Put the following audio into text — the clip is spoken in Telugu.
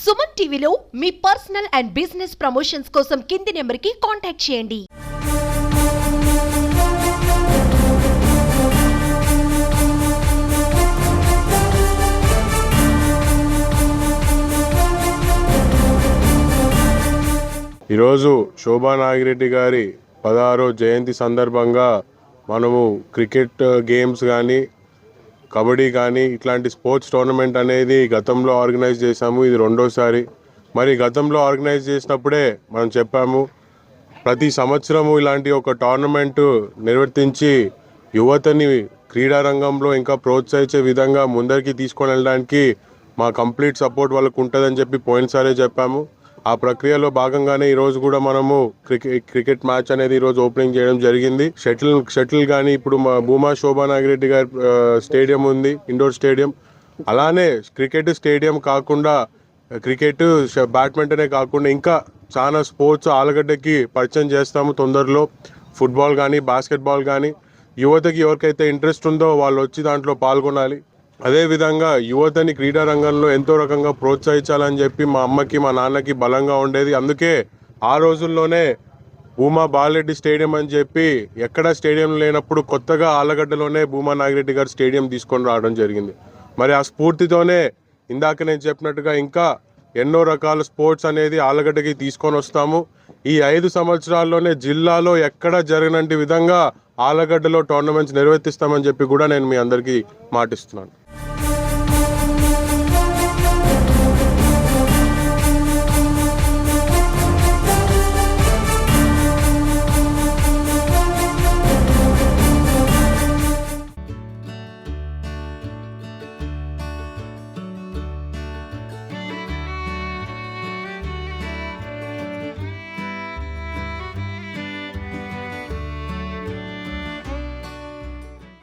సుమన్ టీవీలో మీ పర్సనల్ అండ్ బిజినెస్ ప్రమోషన్స్ కోసం కింది నెంబర్కి కాంటాక్ట్ చేయండి. ఈరోజు శోభా నాగిరెడ్డి గారి 16వ జయంతి సందర్భంగా మనము క్రికెట్ గేమ్స్ కానీ కబడ్డీ కానీ ఇట్లాంటి స్పోర్ట్స్ టోర్నమెంట్ అనేది గతంలో ఆర్గనైజ్ చేశాము. ఇది రెండోసారి. మరి గతంలో ఆర్గనైజ్ చేసినప్పుడే మనం చెప్పాము, ప్రతి సంవత్సరము ఇలాంటి ఒక టోర్నమెంటు నిర్వర్తించి యువతని క్రీడా రంగంలో ఇంకా ప్రోత్సహించే విధంగా ముందరికి తీసుకొని వెళ్ళడానికి మా కంప్లీట్ సపోర్ట్ వాళ్ళకు ఉంటుందని చెప్పి పోయినసారే చెప్పాము. ఆ ప్రక్రియలో భాగంగానే ఈరోజు కూడా మనము క్రికెట్ మ్యాచ్ అనేది ఈరోజు ఓపెనింగ్ చేయడం జరిగింది. షటిల్ కానీ ఇప్పుడు మా భూమా శోభా నాగిరెడ్డి గారి స్టేడియం ఉంది, ఇండోర్ స్టేడియం. అలానే క్రికెట్ స్టేడియం కాకుండా క్రికెట్ బ్యాడ్మింటనే కాకుండా ఇంకా చాలా స్పోర్ట్స్ ఆలగడ్డకి పరిచయం చేస్తాము తొందరలో. ఫుట్బాల్ కానీ బాస్కెట్బాల్ కానీ యువతకి ఎవరికైతే ఇంట్రెస్ట్ ఉందో వాళ్ళు వచ్చి దాంట్లో పాల్గొనాలి. అదేవిధంగా యువతని క్రీడా రంగంలో ఎంతో రకంగా ప్రోత్సహించాలని చెప్పి మా అమ్మకి మా నాన్నకి బలంగా ఉండేది. అందుకే ఆ రోజుల్లోనే భూమా బాలరెడ్డి స్టేడియం అని చెప్పి ఎక్కడా స్టేడియం లేనప్పుడు కొత్తగా ఆలగడ్డలోనే భూమా నాగిరెడ్డి గారు స్టేడియం తీసుకొని రావడం జరిగింది. మరి ఆ స్ఫూర్తితోనే ఇందాక నేను చెప్పినట్టుగా ఇంకా ఎన్నో రకాల స్పోర్ట్స్ అనేది ఆలగడ్డకి తీసుకొని వస్తాము. ఈ 5 సంవత్సరాల్లోనే జిల్లాలో ఎక్కడా జరగనంటి విధంగా ఆలగడ్డలో టోర్నమెంట్స్ నిర్వర్తిస్తామని చెప్పి కూడా నేను మీ అందరికీ మాటిస్తున్నాను.